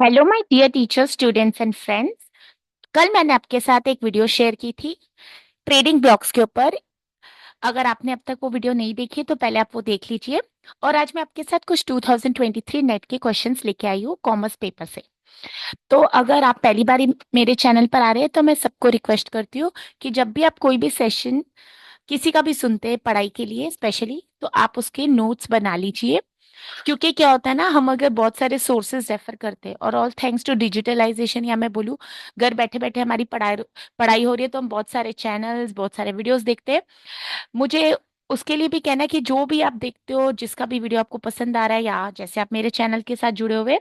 Hello my dear teachers, students and friends. कल मैंने आपके साथ एक वीडियो शेयर की थी ट्रेडिंग ब्लॉक्स के ऊपर। अगर आपने अब तक वो वीडियो नहीं देखी तो पहले आप वो देख लीजिए। और आज मैं आपके साथ कुछ 2023 नेट के क्वेश्चंस लेके आई हूँ कॉमर्स पेपर से। तो अगर आप पहली बार मेरे चैनल पर आ रहे हैं तो मैं सबको रिक्वेस्ट करती हूँ कि जब भी आप कोई भी सेशन किसी का भी सुनते हैं पढ़ाई के लिए स्पेशली, तो आप उसके नोट्स बना लीजिए। क्योंकि क्या होता है ना, हम अगर बहुत सारे सोर्सेज रेफर करते हैं और ऑल थैंक्स टू डिजिटलाइजेशन, या मैं बोलूँ घर बैठे बैठे हमारी पढ़ाई पढ़ाई हो रही है, तो हम बहुत सारे चैनल्स बहुत सारे वीडियोस देखते हैं। मुझे उसके लिए भी कहना है कि जो भी आप देखते हो, जिसका भी वीडियो आपको पसंद आ रहा है, या जैसे आप मेरे चैनल के साथ जुड़े हुए,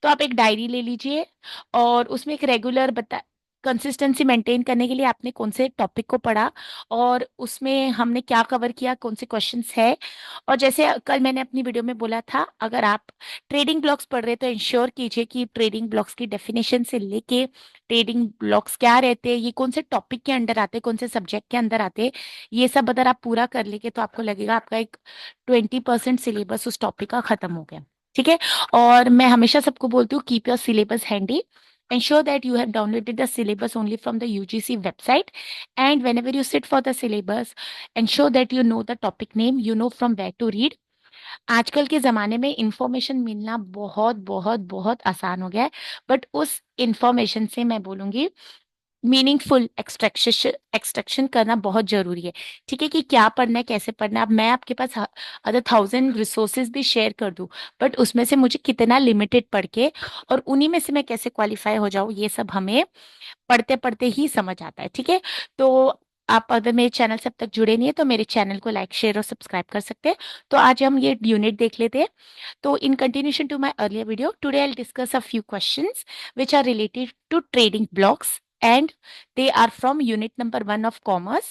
तो आप एक डायरी ले लीजिए और उसमें एक रेगुलर बता कंसिस्टेंसी मेंटेन करने के लिए आपने कौन से टॉपिक को पढ़ा और उसमें हमने क्या कवर किया, कौन से क्वेश्चंस है। और जैसे कल मैंने अपनी वीडियो में बोला था, अगर आप ट्रेडिंग ब्लॉक्स पढ़ रहे हैं तो इंश्योर कीजिए कि ट्रेडिंग ब्लॉक्स की डेफिनेशन से लेके ट्रेडिंग ब्लॉक्स क्या रहते हैं, ये कौन से टॉपिक के अंडर आते हैं, कौन से सब्जेक्ट के अंदर आते हैं, ये सब अगर आप पूरा कर लेंगे तो आपको लगेगा आपका एक 20% सिलेबस उस टॉपिक का खत्म हो गया। ठीक है। और मैं हमेशा सबको बोलती हूँ, keep your syllabus handy. Ensure that you have downloaded the syllabus only from the UGC website. And whenever you sit for the syllabus, ensure that you know the topic name, you know from where to read. आजकल के ज़माने में information मिलना बहुत बहुत बहुत आसान हो गया है। बट उस इंफॉर्मेशन से मैं बोलूँगी मीनिंगफुल एक्सट्रैक्शन एक्सट्रैक्शन करना बहुत जरूरी है। ठीक है, कि क्या पढ़ना है, कैसे पढ़ना है। अब मैं आपके पास अदर 1000 रिसोर्सेज भी शेयर कर दूं, बट उसमें से मुझे कितना लिमिटेड पढ़ के और उन्हीं में से मैं कैसे क्वालिफाई हो जाऊं, ये सब हमें पढ़ते पढ़ते ही समझ आता है। ठीक है। तो आप अगर मेरे चैनल से अब तक जुड़े नहीं है तो मेरे चैनल को लाइक शेयर और सब्सक्राइब कर सकते हैं। तो आज हम ये यूनिट देख लेते हैं। तो in continuation to my earlier video, today I'll discuss a few questions which are related to trading blocks and they are from unit number 1 of commerce.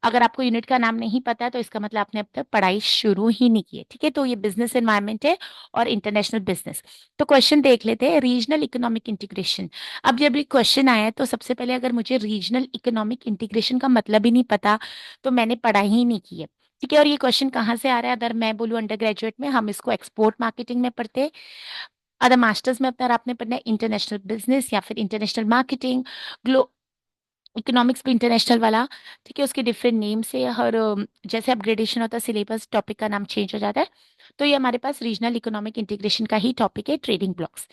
अगर आपको यूनिट का नाम नहीं पता है तो इसका मतलब आपने अब तक पढ़ाई शुरू ही नहीं की है। ठीक है। तो ये बिजनेस एनवायरनमेंट है और इंटरनेशनल बिजनेस। तो क्वेश्चन देख लेते हैं, रीजनल इकोनॉमिक इंटीग्रेशन। अब जब ये क्वेश्चन आया है तो सबसे पहले अगर मुझे रीजनल इकोनॉमिक इंटीग्रेशन का मतलब ही नहीं पता तो मैंने पढ़ाई ही नहीं की है। ठीक है। और ये क्वेश्चन कहाँ से आ रहा है? अगर मैं बोलूँ अंडर ग्रेजुएट में हम इसको एक्सपोर्ट मार्केटिंग में पढ़ते हैं। अगर मास्टर्स में अगर आपने पढ़ना है इंटरनेशनल बिजनेस या फिर इंटरनेशनल मार्केटिंग, ग्लो इकोनॉमिक्स भी इंटरनेशनल वाला। ठीक है। उसके डिफरेंट नेम से हर जैसे अपग्रेडेशन होता है सिलेबस, टॉपिक का नाम चेंज हो जाता है। तो ये हमारे पास रीजनल इकोनॉमिक इंटीग्रेशन का ही टॉपिक है, trading blocks.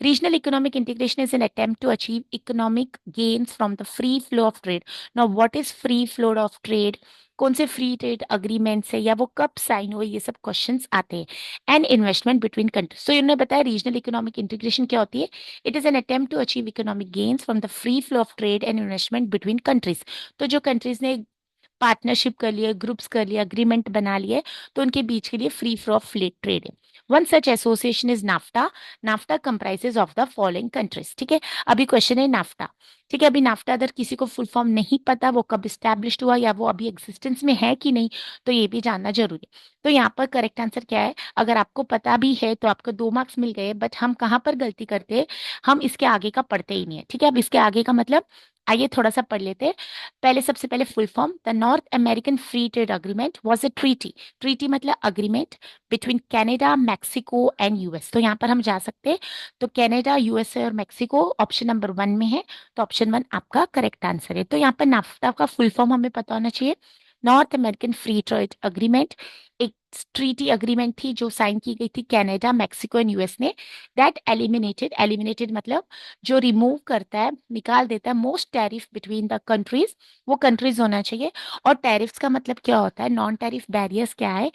Regional economic integration is an attempt to achieve economic gains from the free flow of trade. Now, what is free flow of trade? कौन से फ्री ट्रेड अग्रीमेंट है या वो कब sign हुए, ये सब क्वेश्चंस आते हैं। And investment between countries. तो इन्होंने बताया रीजनल इकोनॉमिक इंटीग्रेशन क्या होती है। It is an attempt to achieve economic gains from the free flow of trade and investment between countries. तो जो कंट्रीज ने पार्टनरशिप कर लिया, ग्रुप्स कर लिया, अग्रीमेंट बना लिए, तो उनके बीच के लिए फ्री फ्लो ऑफ ट्रेड है। One such association is NAFTA. NAFTA comprises of the following countries. ठीक है। अभी क्वेश्चन है नाफ्टा। ठीक है। अभी नाफ्टा अगर किसी को फुल फॉर्म नहीं पता, वो कब स्टैब्लिश्ड हुआ या वो अभी एग्जिस्टेंस में है कि नहीं, तो ये भी जानना जरूरी है। तो यहाँ पर करेक्ट आंसर क्या है? अगर आपको पता भी है तो आपको 2 मार्क्स मिल गए। बट हम कहाँ पर गलती करते हैं? हम इसके आगे का पढ़ते ही नहीं है। ठीक है। अब इसके आगे का मतलब आइए थोड़ा सा पढ़ लेते हैं। पहले सबसे पहले full form, the North American free trade agreement was a treaty. Treaty मतलब agreement between Canada, Mexico and US. तो यहाँ पर हम जा सकते हैं। तो कनाडा, यूएसए और मैक्सिको ऑप्शन नंबर 1 में है। तो ऑप्शन 1 आपका करेक्ट आंसर है। तो यहाँ पर नाफ्ता का फुल फॉर्म हमें पता होना चाहिए। North American free trade agreement एक ट्रीटी अग्रीमेंट थी जो साइन की गई थी कनाडा, मैक्सिको एंड यूएस ने। दैट एलिमिनेटेड मतलब जो रिमूव करता है, निकाल देता है most tariff between the countries. वो कंट्रीज होना चाहिए। और टैरिफ्स का मतलब क्या होता है, नॉन टैरिफ बैरियर्स क्या है,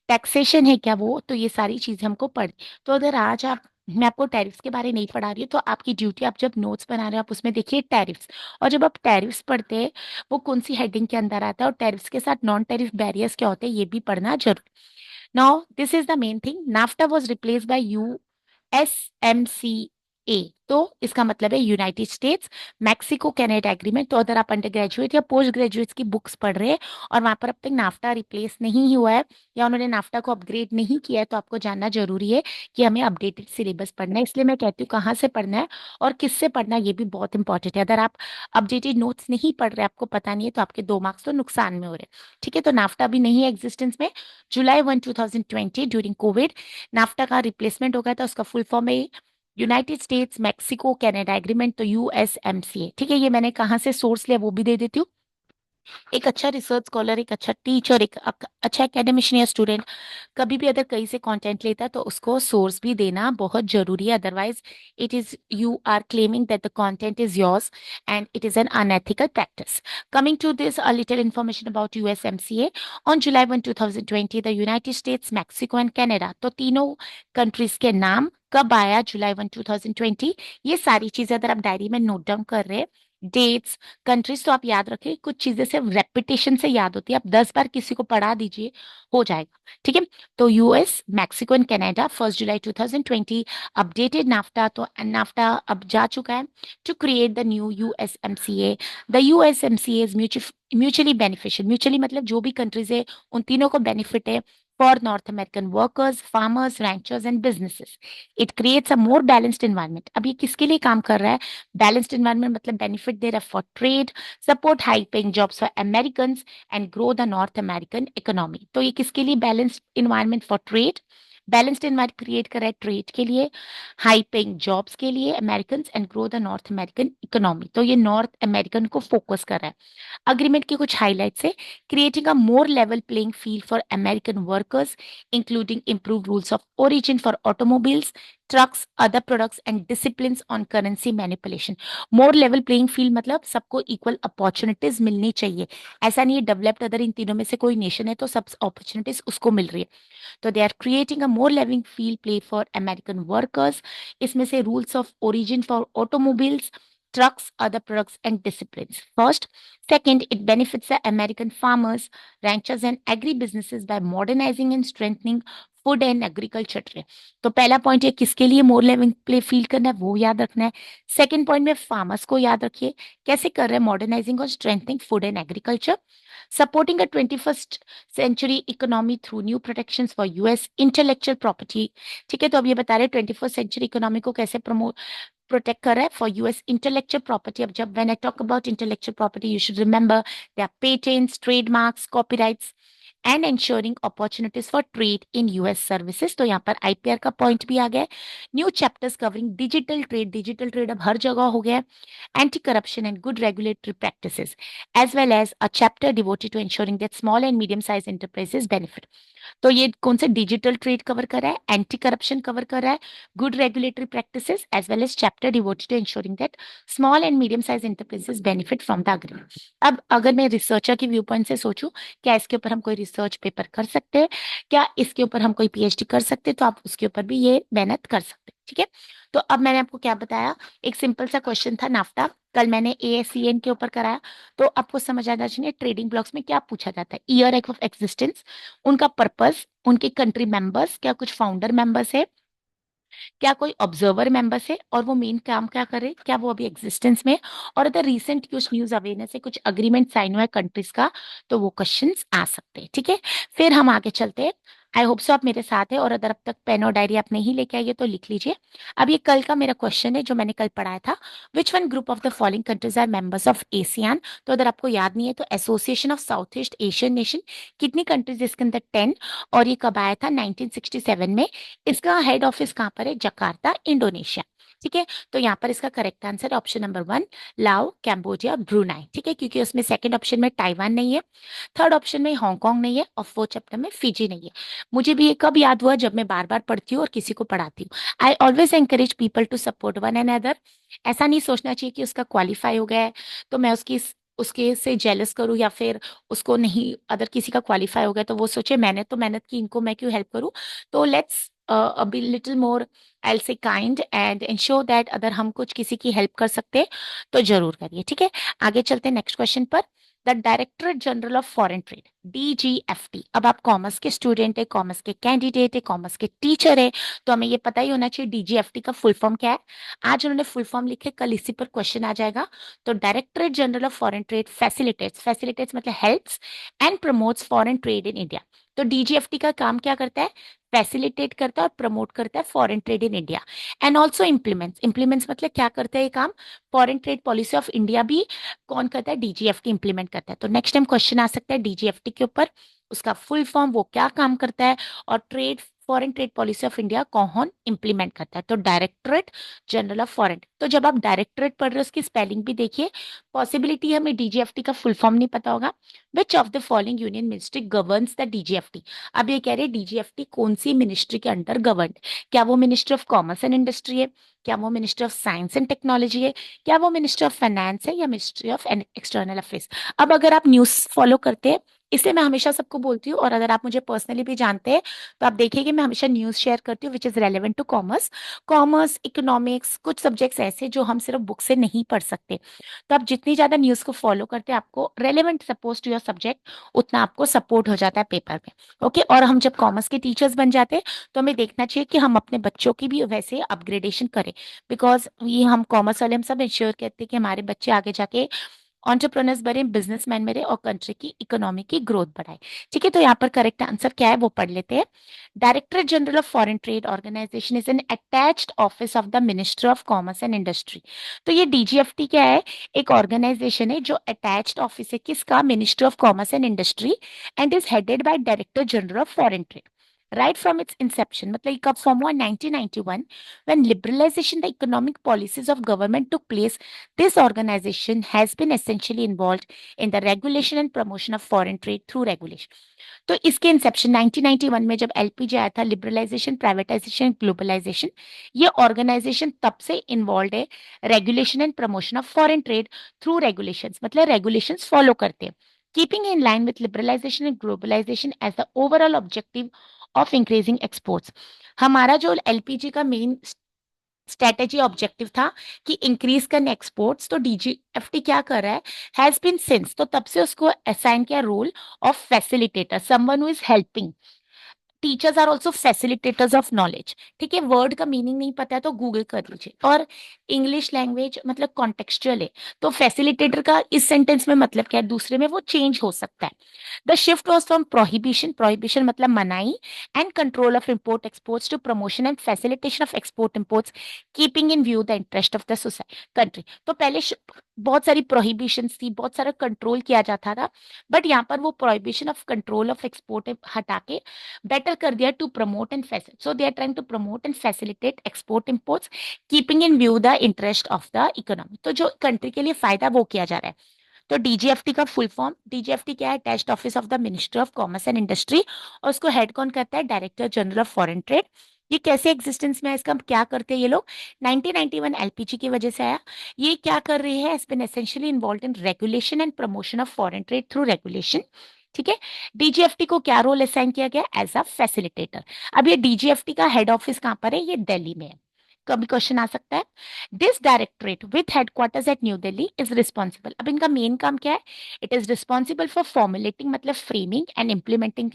टैक्सेशन है क्या वो, तो ये सारी चीजें हमको पढ़। तो अगर आज आप मैं आपको टैरिफ्स के बारे नहीं पढ़ा रही हूँ तो आपकी ड्यूटी, आप जब नोट्स बना रहे हो आप उसमें देखिए टैरिफ्स। और जब आप टैरिफ्स पढ़ते हैं वो कौन सी हेडिंग के अंदर आता है और टैरिफ्स के साथ नॉन टैरिफ बैरियर्स क्या होते हैं, ये भी पढ़ना जरूर। Now this is the main thing, NAFTA was replaced by USMCA। तो इसका मतलब है United States Mexico Canada agreement. तो अगर आप अंडर ग्रेजुएट या पोस्ट ग्रेजुएट की बुक्स पढ़ रहे हैं और वहां पर अब तक नाफ्टा रिप्लेस नहीं हुआ है या उन्होंने नाफ्टा को अपग्रेड नहीं किया है, तो आपको जानना जरूरी है कि हमें अपडेटेड सिलेबस पढ़ना है। इसलिए मैं कहती हूँ कहाँ से पढ़ना है और किससे पढ़ना है, ये भी बहुत इंपॉर्टेंट है। अगर आप अपडेटेड नोट्स नहीं पढ़ रहे, आपको पता नहीं है, तो आपके 2 मार्क्स तो नुकसान में हो रहे हैं। ठीक है। तो नाफ्टा भी नहीं है एग्जिस्टेंस में। जुलाई 1 2020 ड्यूरिंग कोविड नाफ्टा का रिप्लेसमेंट हो गया था। उसका फुल फॉर्म है United States Mexico Canada agreement, तो यूएसएमसीए। ठीक है, ये मैंने कहाँ से सोर्स लिया वो भी दे देती हूँ। एक अच्छा रिसर्च स्कॉलर, एक अच्छा टीचर, एक अच्छा एकेडमिशियन या स्टूडेंट कभी भी अगर कहीं से कंटेंट लेता है तो उसको सोर्स भी देना बहुत जरूरी है, otherwise it is you are claiming that the content is yours and it is an unethical practice. Coming to this a little information about USMCA. On July 1 2020 the United States Mexico and Canada, तो तीनों countries के नाम कब आया, जुलाई 1 2020। ये सारी चीजें अगर आप डायरी में नोट डाउन कर रहे हैं, डेट्स, कंट्रीज, तो आप याद रखिए। कुछ चीजें सिर्फ रेपिटेशन से याद होती है, आप 10 बार किसी को पढ़ा दीजिए, हो जाएगा। ठीक है, तो US Mexico and Canada 1 July 2020 updated NAFTA, तो नाफ्टा अब जा चुका है to create the new USMCA. The USMCA is mutually beneficial, mutually मतलब जो भी कंट्रीज है उन तीनों को बेनिफिट है for North American workers, farmers, ranchers and businesses. It creates a more balanced environment. अब ये किसके लिए काम कर रहा है? बैलेंस्ड एनवायरमेंट मतलब बेनिफिट दे रहा है for trade, support high paying jobs for American and grow the North American economy. तो ये किसके लिए balanced environment? For trade, balanced environment create कर रहा है ट्रेड के लिए, हाई पेइंग जॉब्स के लिए American and grow the North American economy. तो ये नॉर्थ अमेरिकन को फोकस कर रहा है। अग्रीमेंट की कुछ हाइलाइट्स है, creating a more level playing field for American workers, including improved rules of origin for automobiles, trucks, other products and discipline on currency manipulation. More level playing field मतलब सबको equal opportunities मिलनी चाहिए। ऐसा नहीं है developed other in तीनों में से कोई नेशन है तो सब अपॉर्चुनिटीज उसको मिल रही है। तो they are creating a more levelling field play for American workers. इसमें से rules of origin for automobiles, trucks, other products, and disciplines. First, second, it benefits the American farmers, ranchers, and agribusinesses by modernizing and strengthening food and agriculture trade. तो पहला point ये किसके लिए मोर levelling play feel करना है वो याद रखना है। सेकंड पॉइंट में फार्मर्स को याद रखिए, कैसे कर रहे हैं मॉडर्नाइजिंग और strengthening food and agriculture, supporting a 21st century economy through new protections for US intellectual property. ठीक है, तो अब ये बता रहे 21st सेंचुरी इकोनॉमी को कैसे प्रमोट protect कर रहा है फॉर यूएस इंटेलेक्चुअल प्रॉपर्टी। अब जब when I talk about intellectual property you should remember they are patents, trademarks, copyrights and ensuring opportunities for trade in US services। तो यहाँ पर आईपीआर का पॉइंट भी आ गया है। New chapters covering digital trade, digital trade अब हर जगह हो गया है, anti corruption and good regulatory practices, as well as a chapter devoted to ensuring that small and medium sized enterprises benefit। तो ये कौन से डिजिटल ट्रेड कवर कर रहा है, एंटी करप्शन कवर कर रहा है, good regulatory practices, as well as chapter devoted to ensuring that small and medium size enterprises benefit from the agreement. अब अगर मैं रिसर्चर के व्यू पॉइंट से सोचूं, क्या इसके ऊपर हम कोई रिसर्च पेपर कर सकते हैं, क्या इसके ऊपर हम कोई पीएचडी कर सकते हैं, तो आप उसके ऊपर भी ये मेहनत कर सकते हैं। ठीक है, तो अब मैंने आपको क्या बताया, एक सिंपल सा क्वेश्चन था नाफ्टा, कल मैंने एएससीएन के ऊपर कराया। तो आपको समझ आना चाहिए ट्रेडिंग ब्लॉक्स में क्या पूछा जाता है, ईयर ऑफ एक्जिस्टेंस, उनका पर्पस, उनके कंट्री मेंबर्स, क्या कुछ फाउंडर मेंबर्स है, क्या कोई ऑब्जर्वर मेंबर्स है और वो मेन काम क्या करे, क्या वो अभी एग्जिस्टेंस में, और अगर रिसेंट कुछ न्यूज अवेयरनेस है, कुछ अग्रीमेंट साइन हुआ है कंट्रीज का, तो वो क्वेश्चंस आ सकते हैं। ठीक है, फिर हम आगे चलते हैं। आई होप सो आप मेरे साथ है, और अगर अब तक पेन और डायरी आप नहीं लेके आइए तो लिख लीजिए। अब ये कल का मेरा क्वेश्चन है जो मैंने कल पढ़ाया था, which one group of the following countries are members of ASEAN. तो अगर आपको याद नहीं है तो association of South East Asian nation, कितनी कंट्रीज इसके अंदर 10, और ये कब आया था 1967 में। इसका हेड ऑफिस कहाँ पर है, जकार्ता, इंडोनेशिया। ठीक है, तो यहाँ पर इसका करेक्ट आंसर ऑप्शन नंबर 1, लाओ, कैम्बोडिया, ब्रुनाई। ठीक है, क्योंकि उसमें सेकंड ऑप्शन में ताइवान नहीं है, थर्ड ऑप्शन में हांगकांग नहीं है, और फोर्थ चैप्टर में फिजी नहीं है। मुझे भी ये कब याद हुआ, जब मैं बार बार पढ़ती हूँ और किसी को पढ़ाती हूँ। I always encourage people to support one and other. ऐसा नहीं सोचना चाहिए कि उसका क्वालिफाई हो गया है तो मैं उसके से जेलस करूं, या फिर उसको नहीं, अदर किसी का क्वालिफाई हो गया तो वो सोचे मैंने तो मेहनत की, इनको मैं क्यों हेल्प करूं। तो लेट्स बी लिटिल मोर, आई से काइंड एंड इंश्योर दैट अगर हम कुछ किसी की हेल्प कर सकते हैं तो जरूर करिए। ठीक है, आगे चलते हैं नेक्स्ट क्वेश्चन पर। The directorate general of foreign trade, DGFT. अब आप कॉमर्स के स्टूडेंट है, कॉमर्स के कैंडिडेट है, कॉमर्स के टीचर है, तो हमें ये पता ही होना चाहिए डीजीएफटी का फुल फॉर्म क्या है। आज उन्होंने फुल फॉर्म लिखे, कल इसी पर क्वेश्चन आ जाएगा। तो directorate general of foreign trade facilitates, facilitates मतलब helps and promotes foreign trade in India. तो डीजीएफटी का काम क्या करता है, फैसिलिटेट करता है और प्रमोट करता है foreign trade in India. And also implements, implements मतलब क्या करता है ये काम, foreign trade policy of India भी कौन करता है, डीजीएफटी इंप्लीमेंट करता है। तो नेक्स्ट टाइम क्वेश्चन आ सकता है डीजीएफटी के ऊपर, उसका फुल फॉर्म, वो क्या काम करता है, और trade foreign trade policy of India कौन इंप्लीमेंट करता है? तो डायरेक्टरेट जनरल ऑफ फॉरेन। तो जब आप डायरेक्टरेट पढ़ रहे हो उसकी स्पेलिंग भी देखिए। पॉसिबिलिटी हमें डीजीएफटी का फुल फॉर्म नहीं पता होगा। Which of the following union ministry governs the DGFT? अब ये कह रहे हैं डीजीएफटी कौन सी मिनिस्ट्री के अंडर गवर्न? क्या वो ministry of commerce and industry है? क्या वो ministry of science and technology है? क्या वो मिनिस्ट्री ऑफ फाइनेंस है? या मिनिस्ट्री ऑफ एक्सटर्नल अफेयर्स? अब अगर आप न्यूज फॉलो करते हैं, इसलिए मैं हमेशा सबको बोलती हूँ, और अगर आप मुझे पर्सनली भी जानते हैं तो आप देखिए कि मैं हमेशा न्यूज शेयर करती हूँ which is relevant to commerce. Commerce, economics, कुछ सब्जेक्ट्स ऐसे जो हम सिर्फ बुक से नहीं पढ़ सकते। तो आप जितनी ज्यादा न्यूज को फॉलो करते हैं, आपको relevant suppose to your subject, उतना आपको सपोर्ट हो जाता है पेपर में। ओके, और हम जब कॉमर्स के टीचर्स बन जाते हैं तो हमें देखना चाहिए कि हम अपने बच्चों की भी वैसे अपग्रेडेशन करें। बिकॉज ये हम कॉमर्स वाले हम सब इंश्योर करते हैं कि हमारे बच्चे आगे जाके एंटरप्रेन्योर्स बने, बिजनेसमैन बने और कंट्री की इकोनॉमी की ग्रोथ बढ़ाए। ठीक है, तो यहाँ पर करेक्ट आंसर क्या है वो पढ़ लेते हैं। Director general of foreign trade organisation is an attached office of the minister of commerce and industry. तो ये डीजीएफटी क्या है? एक ऑर्गेनाइजेशन है जो अटैच्ड ऑफिस है किसका? Ministry of commerce and industry, and is headed by director general of foreign trade. Right from its inception, मतलब ये कब फॉर्म हुआ? 1991, when liberalization the economic policies of government took place. This organization has been essentially involved in the regulation and promotion of foreign trade through regulation. तो इसके Inception 1991 में जब LPG आया था, लिबरलाइजेशन, प्राइवेटाइजेशन, ग्लोबलाइजेशन, ये organisation तब से involve है regulation and promotion of foreign trade through regulations, मतलब रेगुलेशंस फॉलो करते हैं। Keeping in line with liberalisation and globalisation as the overall objective of increasing exports. हमारा जो एलपीजी का मेन स्ट्रेटेजी ऑब्जेक्टिव था कि इंक्रीज करने एक्सपोर्ट्स, तो डीजीएफटी क्या कर रहा है? हैज बीन सिंस, तो तब से उसको असाइन किया role of facilitator, someone who is helping. Teachers are also facilitators of knowledge. ठीक है, वर्ड का मीनिंग नहीं पता है तो गूगल कर लीजिए। और इंग्लिश लैंग्वेज मतलब कॉन्टेक्सचुअल है, तो फैसिलिटेटर का इस सेंटेंस में मतलब क्या है? दूसरे में वो चेंज हो सकता है। The shift was from prohibition, prohibition मतलब मनाही, and control of import exports to promotion and facilitation of export imports, keeping in view the interest of the society country. तो पहले बहुत सारी प्रोहिबिशन थी, बहुत सारा कंट्रोल किया जाता था, बट यहाँ पर वो prohibition of control of export हटा के बेटर कर दिया to promote and facilitate. So they are trying to promote and facilitate export imports, keeping in view the interest of the economy. तो जो कंट्री के लिए फायदा वो किया जा रहा है। तो डीजीएफटी का फुल फॉर्म, डीजीएफटी क्या है? Attached office of the ministry of commerce and industry, और उसको हेड कौन करता है? Director general of foreign trade. ये कैसे एग्जिस्टेंस में है? इसका क्या करते हैं ये लोग? 1991 एलपीजी की वजह से आया। ये क्या कर रही है? has been essentially involved in regulation and promotion of foreign trade through regulation। ठीक है, डीजीएफटी को क्या रोल असाइन किया गया? As a facilitator. अब ये डीजीएफटी का हेड ऑफिस कहां पर है? ये दिल्ली में है। कभी क्वेश्चन आ सकता है। This directorate with headquarters at New Delhi is responsible. अब इनका मेन काम क्या है? It is responsible for formulating मतलब framing and implementing,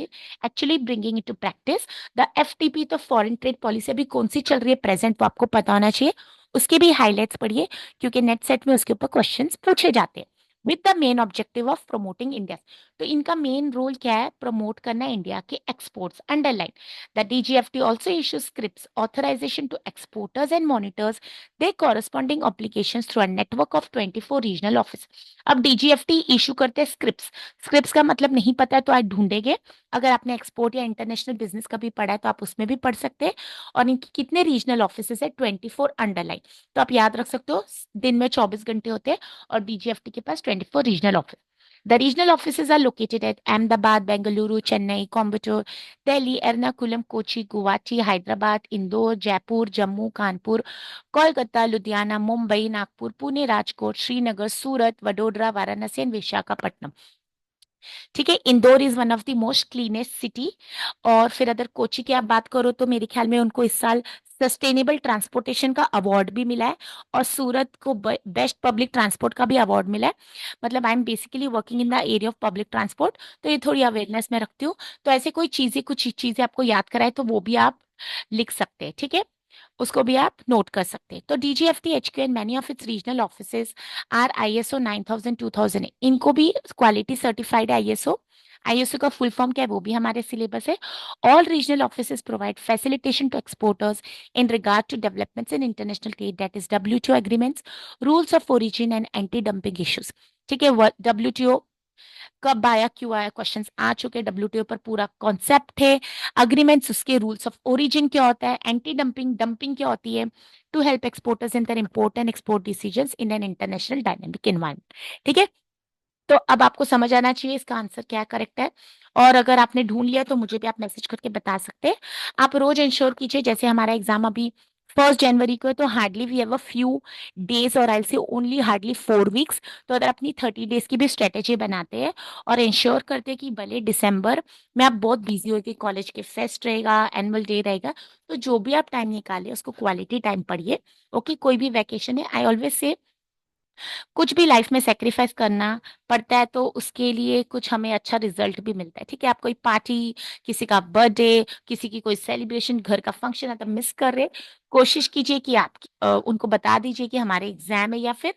actually bringing it to practice the FTP. तो फॉरेन ट्रेड पॉलिसी अभी कौन सी चल रही है प्रेजेंट, वो आपको पता होना चाहिए। उसके भी हाईलाइट्स पढ़िए, क्योंकि नेट सेट में उसके ऊपर क्वेश्चंस पूछे जाते हैं। With the main objective of promoting India. तो इनका मेन रोल क्या है? प्रमोट करना इंडिया के exports. Underline, the DGFT also issue script authorisation to exporters and monitors the corresponding obligations through a network of 24 regional office. अब DGFT issue करते हैं scripts. Scripts का मतलब नहीं पता है तो आज ढूंढेंगे। अगर आपने एक्सपोर्ट या इंटरनेशनल बिजनेस का भी पढ़ा है तो आप उसमें भी पढ़ सकते हैं। और इनकी कितने रीजनल ऑफिस है? 24 अंडरलाइन। तो आप याद रख सकते हो दिन में 24 घंटे होते हैं और डीजीएफटी के पास 24 regional office. The regional offices are located at Ahmedabad, Bengaluru, Chennai, Coimbatore, Delhi, Ernakulam, Kochi, Guwahati, Hyderabad, Indore, Jaipur, Jammu, Kanpur, Kolkata, Ludhiana, Mumbai, Nagpur, Pune, Rajkot, Srinagar, Surat, Vadodara, Varanasi and Visakhapatnam। ठीक है, Indore is one of the most cleanest city. और फिर अगर कोची की आप बात करो तो मेरे ख्याल में उनको इस साल सस्टेनेबल ट्रांसपोर्टेशन का अवार्ड भी मिला है, और सूरत को बेस्ट पब्लिक ट्रांसपोर्ट का भी अवार्ड मिला है। मतलब I am basically working in the area of public transport, तो ये थोड़ी अवेयरनेस में रखती हूँ। तो ऐसे कोई चीजें, कुछ चीजें आपको याद कराए तो वो भी आप लिख सकते हैं। ठीक है, उसको भी आप नोट कर सकते हैं। तो DGFT HQ and many of its regional offices are ISO 9000 2000। इनको भी क्वालिटी सर्टिफाइड आईएसओ। आईएसओ का फुल फॉर्म क्या है वो भी हमारे सिलेबस है। All regional offices provide facilitation to exporters in regard to developments in international trade, that is WTO agreements, rules of origin and anti dumping issues. ठीक है, WTO कब आया, क्यों आया, क्वेश्चंस आ चुके, डब्ल्यूटीओ पर पूरा कॉन्सेप्ट है, अग्रीमेंट्स, उसके रूल्स ऑफ ओरिजिन क्या होता है, एंटी डंपिंग, डंपिंग क्या होती है, to help exporters in their import and export decisions in an international dynamic environment. ठीक है, तो अब आपको समझ आना चाहिए इसका आंसर क्या करेक्ट है। और अगर आपने ढूंढ लिया तो मुझे भी आप मैसेज करके बता सकते हैं। आप रोज इंश्योर कीजिए, जैसे हमारा एग्जाम अभी 1 जनवरी को है, तो hardly we have a few days और आई से ओनली हार्डली 4 वीक्स। तो अगर अपनी 30 डेज की भी स्ट्रेटेजी बनाते हैं और इंश्योर करते हैं कि भले दिसंबर में आप बहुत बिजी होगी, कॉलेज के फेस्ट रहेगा, एनुअल डे रहेगा, तो जो भी आप टाइम निकाले उसको क्वालिटी टाइम पढ़िए। ओके, कोई भी वैकेशन है, आई ऑलवेज से कुछ भी लाइफ में सेक्रीफाइस करना पड़ता है तो उसके लिए कुछ हमें अच्छा रिजल्ट भी मिलता है। ठीक है, आप कोई पार्टी, किसी का बर्थडे, किसी की कोई सेलिब्रेशन, घर का फंक्शन है तो मिस कर रहे, कोशिश कीजिए कि आप उनको बता दीजिए कि हमारे एग्जाम है, या फिर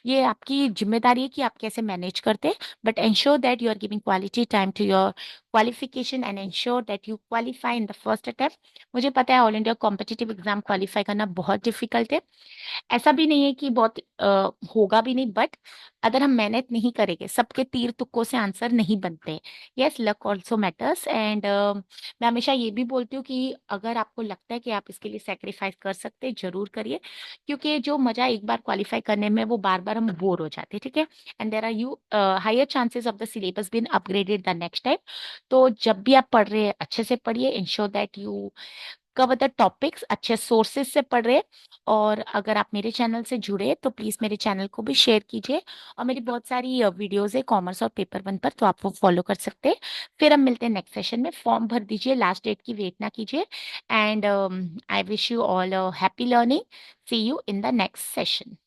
ये आपकी जिम्मेदारी है कि आप कैसे मैनेज करते हैं। But ensure that you are giving quality time to your qualification and ensure that you qualify in the first attempt. मुझे पता है all India competitive exam qualify करना बहुत डिफिकल्ट है, ऐसा भी नहीं है कि बहुत होगा भी नहीं, बट अगर हम मेहनत नहीं करेंगे, सबके तीर तुक्कों से आंसर नहीं बनते। Yes, luck also matters. And मैं हमेशा ये भी बोलती हूँ कि अगर आपको लगता है कि आप इसके लिए सेक्रीफाइस कर सकते हैं, जरूर करिए, क्योंकि जो मजा एक बार क्वालिफाई करने में, वो बार बार हम बोर हो जाते हैं। ठीक है, and there are you higher chances of the syllabus been upgraded the next time. तो जब भी आप पढ़ रहे हैं, अच्छे से पढ़िए, ensure that you cover the topics, अच्छे सोर्सेज से पढ़ रहे। और अगर आप मेरे चैनल से जुड़े तो प्लीज मेरे चैनल को भी शेयर कीजिए, और मेरी बहुत सारी वीडियोस है कॉमर्स और पेपर वन पर, तो आप वो फॉलो कर सकते हैं। फिर हम मिलते हैं नेक्स्ट सेशन में। फॉर्म भर दीजिए, लास्ट डेट की वेट ना कीजिए। And I wish you all happy learning. See you in the next session.